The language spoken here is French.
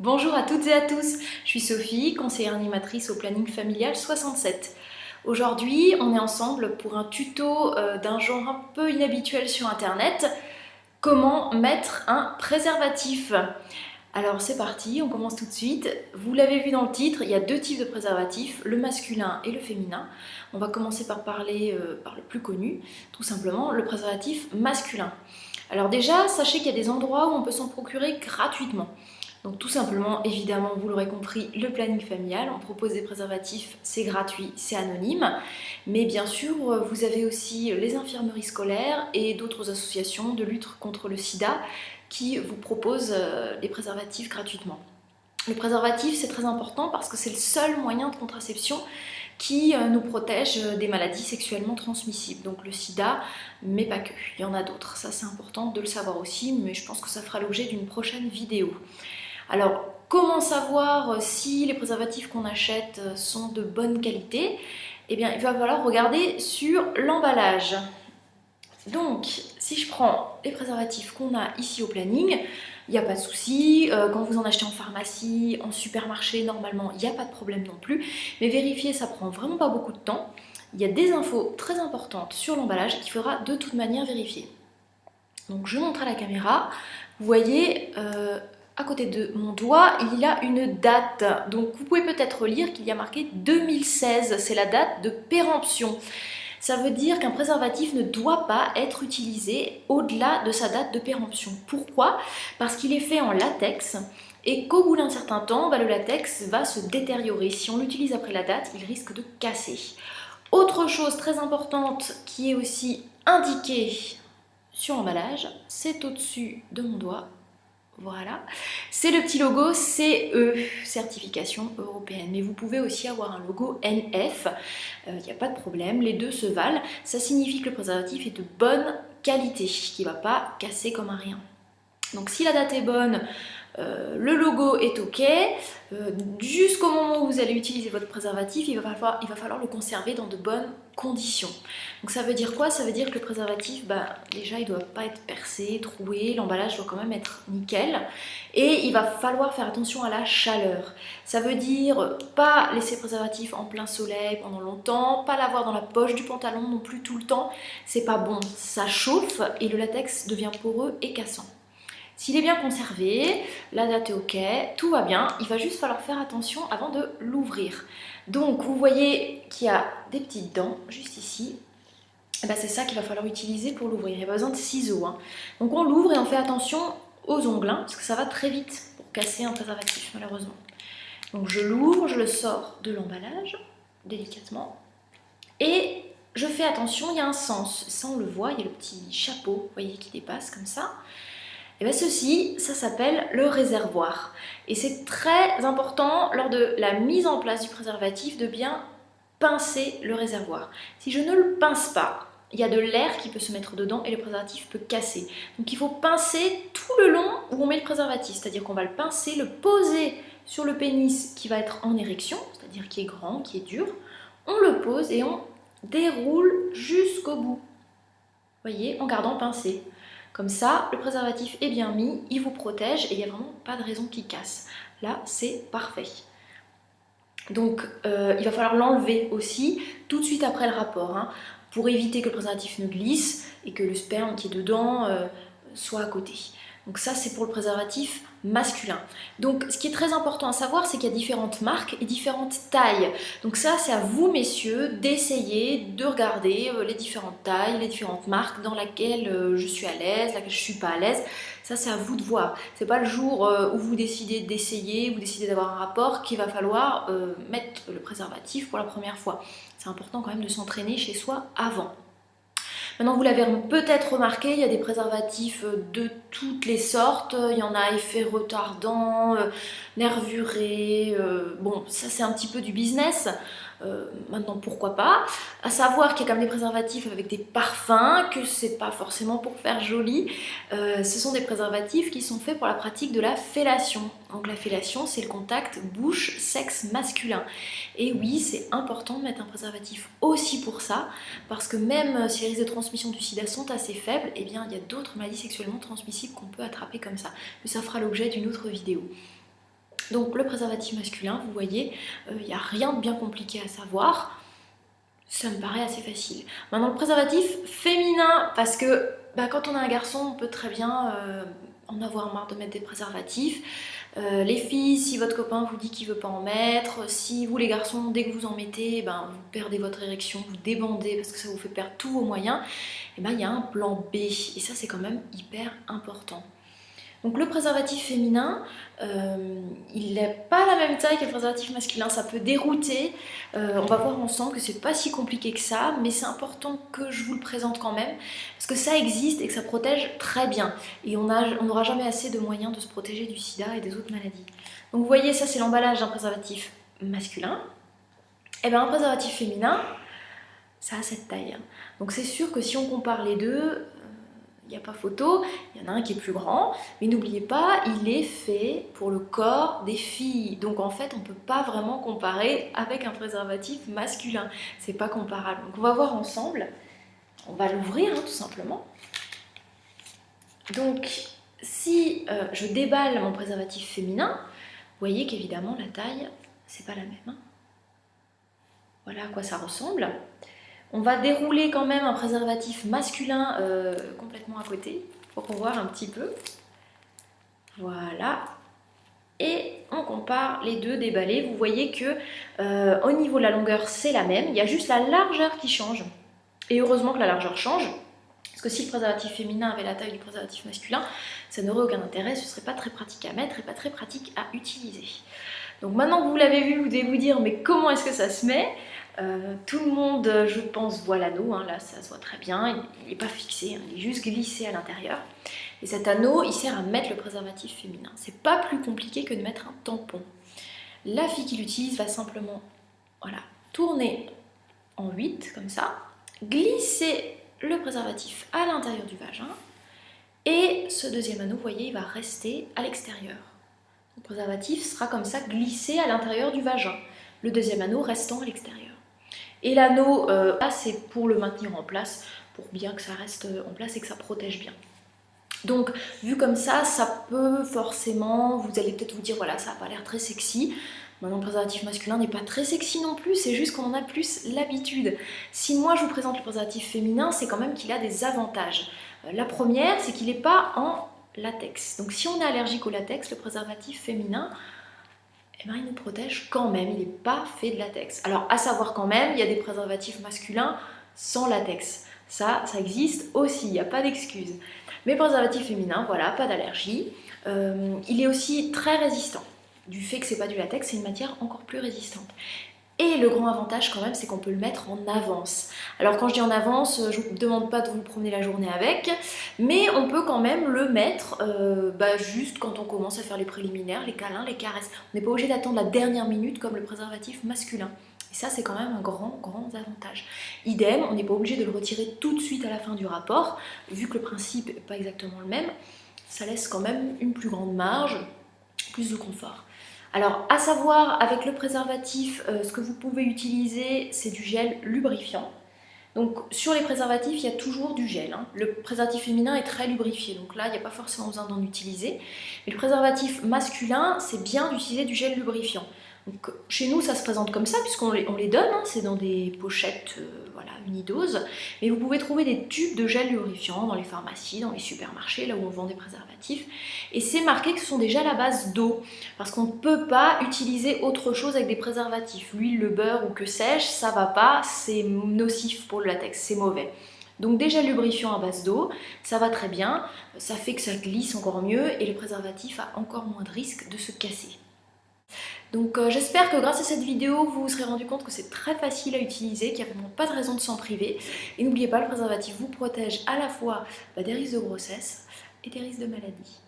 Bonjour à toutes et à tous, je suis Sophie, conseillère animatrice au planning familial 67. Aujourd'hui, on est ensemble pour un tuto d'un genre un peu inhabituel sur internet, comment mettre un préservatif. Alors c'est parti, on commence tout de suite. Vous l'avez vu dans le titre, il y a deux types de préservatifs, le masculin et le féminin. On va commencer par parler par le plus connu, tout simplement le préservatif masculin. Alors déjà, sachez qu'il y a des endroits où on peut s'en procurer gratuitement. Donc tout simplement, évidemment, vous l'aurez compris, le planning familial, on propose des préservatifs, c'est gratuit, c'est anonyme. Mais bien sûr, vous avez aussi les infirmeries scolaires et d'autres associations de lutte contre le sida qui vous proposent les préservatifs gratuitement. Le préservatif, c'est très important parce que c'est le seul moyen de contraception qui nous protège des maladies sexuellement transmissibles. Donc le sida, mais pas que, il y en a d'autres. Ça, c'est important de le savoir aussi, mais je pense que ça fera l'objet d'une prochaine vidéo. Alors, comment savoir si les préservatifs qu'on achète sont de bonne qualité? Eh bien, il va falloir regarder sur l'emballage. Donc, si je prends les préservatifs qu'on a ici au planning, il n'y a pas de souci. Quand vous en achetez en pharmacie, en supermarché, normalement, il n'y a pas de problème non plus. Mais vérifier, ça prend vraiment pas beaucoup de temps. Il y a des infos très importantes sur l'emballage qu'il faudra de toute manière vérifier. Donc, je montre à la caméra. Vous voyez, à côté de mon doigt, il y a une date. Donc, vous pouvez peut-être lire qu'il y a marqué 2016. C'est la date de péremption. Ça veut dire qu'un préservatif ne doit pas être utilisé au-delà de sa date de péremption. Pourquoi? Parce qu'il est fait en latex et qu'au bout d'un certain temps, le latex va se détériorer. Si on l'utilise après la date, il risque de casser. Autre chose très importante qui est aussi indiquée sur l'emballage, c'est au-dessus de mon doigt. Voilà, c'est le petit logo CE, certification européenne. Mais vous pouvez aussi avoir un logo NF, il n'y a pas de problème, les deux se valent. Ça signifie que le préservatif est de bonne qualité, qu'il ne va pas casser comme un rien. Donc si la date est bonne, le logo est ok, jusqu'au moment où vous allez utiliser votre préservatif, il va falloir le conserver dans de bonnes conditions. Donc ça veut dire quoi? Ça veut dire que le préservatif, déjà il ne doit pas être percé, troué, l'emballage doit quand même être nickel, et il va falloir faire attention à la chaleur. Ça veut dire pas laisser le préservatif en plein soleil pendant longtemps, pas l'avoir dans la poche du pantalon non plus tout le temps, c'est pas bon, ça chauffe et le latex devient poreux et cassant. S'il est bien conservé, la date est ok, tout va bien, il va juste falloir faire attention avant de l'ouvrir. Donc vous voyez qu'il y a des petites dents juste ici, c'est ça qu'il va falloir utiliser pour l'ouvrir, il n'y a pas besoin de ciseaux. Donc on l'ouvre et on fait attention aux ongles, parce que ça va très vite pour casser un préservatif malheureusement. Donc je l'ouvre, je le sors de l'emballage, délicatement, et je fais attention, il y a un sens, ça on le voit, il y a le petit chapeau, vous voyez, qui dépasse comme ça. Et bien ceci, ça s'appelle le réservoir. Et c'est très important lors de la mise en place du préservatif de bien pincer le réservoir. Si je ne le pince pas, il y a de l'air qui peut se mettre dedans et le préservatif peut casser. Donc il faut pincer tout le long où on met le préservatif, c'est-à-dire qu'on va le pincer, le poser sur le pénis qui va être en érection, c'est-à-dire qui est grand, qui est dur. On le pose et on déroule jusqu'au bout. Vous voyez, en gardant pincé. Comme ça, le préservatif est bien mis, il vous protège et il n'y a vraiment pas de raison qu'il casse. Là, c'est parfait. Donc, il va falloir l'enlever aussi tout de suite après le rapport, pour éviter que le préservatif ne glisse et que le sperme qui est dedans soit à côté. Donc ça, c'est pour le préservatif masculin. Donc ce qui est très important à savoir, c'est qu'il y a différentes marques et différentes tailles. Donc ça, c'est à vous, messieurs, d'essayer, de regarder les différentes tailles, les différentes marques dans lesquelles je suis à l'aise, laquelle je suis pas à l'aise. Ça, c'est à vous de voir. C'est pas le jour où vous décidez d'essayer, vous décidez d'avoir un rapport qu'il va falloir mettre le préservatif pour la première fois. C'est important quand même de s'entraîner chez soi avant. Maintenant, vous l'avez peut-être remarqué, il y a des préservatifs de toutes les sortes. Il y en a à effet retardant, nervuré. Bon, ça c'est un petit peu du business. Maintenant, pourquoi pas? À savoir qu'il y a quand même des préservatifs avec des parfums, que c'est pas forcément pour faire joli. Ce sont des préservatifs qui sont faits pour la pratique de la fellation. Donc la fellation, c'est le contact bouche-sexe masculin. Et oui, c'est important de mettre un préservatif aussi pour ça, parce que même si les risques de transmission du sida sont assez faibles, eh bien, il y a d'autres maladies sexuellement transmissibles qu'on peut attraper comme ça. Mais ça fera l'objet d'une autre vidéo. Donc le préservatif masculin, vous voyez, il n'y a rien de bien compliqué à savoir. Ça me paraît assez facile. Maintenant le préservatif féminin, parce que quand on a un garçon, on peut très bien en avoir marre de mettre des préservatifs. Les filles, si votre copain vous dit qu'il veut pas en mettre, si vous les garçons, dès que vous en mettez, vous perdez votre érection, vous débandez parce que ça vous fait perdre tous vos moyens, il y a un plan B, et ça c'est quand même hyper important. Donc le préservatif féminin, il n'a pas la même taille que le préservatif masculin, ça peut dérouter. On va voir ensemble que c'est pas si compliqué que ça, mais c'est important que je vous le présente quand même, parce que ça existe et que ça protège très bien. Et on n'aura jamais assez de moyens de se protéger du sida et des autres maladies. Donc vous voyez, ça c'est l'emballage d'un préservatif masculin. Et bien un préservatif féminin, ça a cette taille. Donc c'est sûr que si on compare les deux, il n'y a pas photo, il y en a un qui est plus grand, mais n'oubliez pas, il est fait pour le corps des filles. Donc en fait, on ne peut pas vraiment comparer avec un préservatif masculin. C'est pas comparable. Donc on va voir ensemble. On va l'ouvrir tout simplement. Donc si je déballe mon préservatif féminin, vous voyez qu'évidemment la taille, c'est pas la même. Voilà à quoi ça ressemble. On va dérouler quand même un préservatif masculin complètement à côté pour qu'on voit un petit peu. Voilà. Et on compare les deux déballés. Vous voyez que au niveau de la longueur, c'est la même. Il y a juste la largeur qui change. Et heureusement que la largeur change. Parce que si le préservatif féminin avait la taille du préservatif masculin, ça n'aurait aucun intérêt. Ce ne serait pas très pratique à mettre et pas très pratique à utiliser. Donc maintenant que vous l'avez vu, vous devez vous dire mais comment est-ce que ça se met? Tout le monde, je pense, voit l'anneau, là ça se voit très bien, il n'est pas fixé, il est juste glissé à l'intérieur. Et cet anneau, il sert à mettre le préservatif féminin. C'est pas plus compliqué que de mettre un tampon. La fille qui l'utilise va simplement tourner en 8, comme ça, glisser le préservatif à l'intérieur du vagin, et ce deuxième anneau, vous voyez, il va rester à l'extérieur. Le préservatif sera comme ça glissé à l'intérieur du vagin, le deuxième anneau restant à l'extérieur. Et l'anneau, c'est pour le maintenir en place, pour bien que ça reste en place et que ça protège bien. Donc, vu comme ça peut forcément, vous allez peut-être vous dire, voilà, ça n'a pas l'air très sexy. Maintenant, le préservatif masculin n'est pas très sexy non plus, c'est juste qu'on en a plus l'habitude. Si moi je vous présente le préservatif féminin, c'est quand même qu'il a des avantages. La première, c'est qu'il n'est pas en latex. Donc si on est allergique au latex, le préservatif féminin, il nous protège quand même, il n'est pas fait de latex. Alors à savoir quand même, il y a des préservatifs masculins sans latex. Ça existe aussi, il n'y a pas d'excuse. Mais le préservatif féminin, voilà, pas d'allergie. Il est aussi très résistant. Du fait que c'est pas du latex, c'est une matière encore plus résistante. Et le grand avantage quand même, c'est qu'on peut le mettre en avance. Alors quand je dis en avance, je ne vous demande pas de vous promener la journée avec, mais on peut quand même le mettre juste quand on commence à faire les préliminaires, les câlins, les caresses. On n'est pas obligé d'attendre la dernière minute comme le préservatif masculin. Et ça, c'est quand même un grand avantage. Idem, on n'est pas obligé de le retirer tout de suite à la fin du rapport, vu que le principe n'est pas exactement le même. Ça laisse quand même une plus grande marge, plus de confort. Alors, à savoir, avec le préservatif, ce que vous pouvez utiliser, c'est du gel lubrifiant. Donc, sur les préservatifs, il y a toujours du gel. Le préservatif féminin est très lubrifié, donc là, il n'y a pas forcément besoin d'en utiliser. Mais le préservatif masculin, c'est bien d'utiliser du gel lubrifiant. Donc, chez nous, ça se présente comme ça, puisqu'on les donne, c'est dans des pochettes unidoses. Mais vous pouvez trouver des tubes de gel lubrifiant dans les pharmacies, dans les supermarchés, là où on vend des préservatifs. Et c'est marqué que ce sont des gels à base d'eau, parce qu'on ne peut pas utiliser autre chose avec des préservatifs. L'huile, le beurre ou que sais-je, ça va pas, c'est nocif pour le latex, c'est mauvais. Donc des gels lubrifiants à base d'eau, ça va très bien, ça fait que ça glisse encore mieux et le préservatif a encore moins de risque de se casser. Donc j'espère que grâce à cette vidéo, vous vous serez rendu compte que c'est très facile à utiliser, qu'il n'y a vraiment pas de raison de s'en priver. Et n'oubliez pas, le préservatif vous protège à la fois des risques de grossesse et des risques de maladie.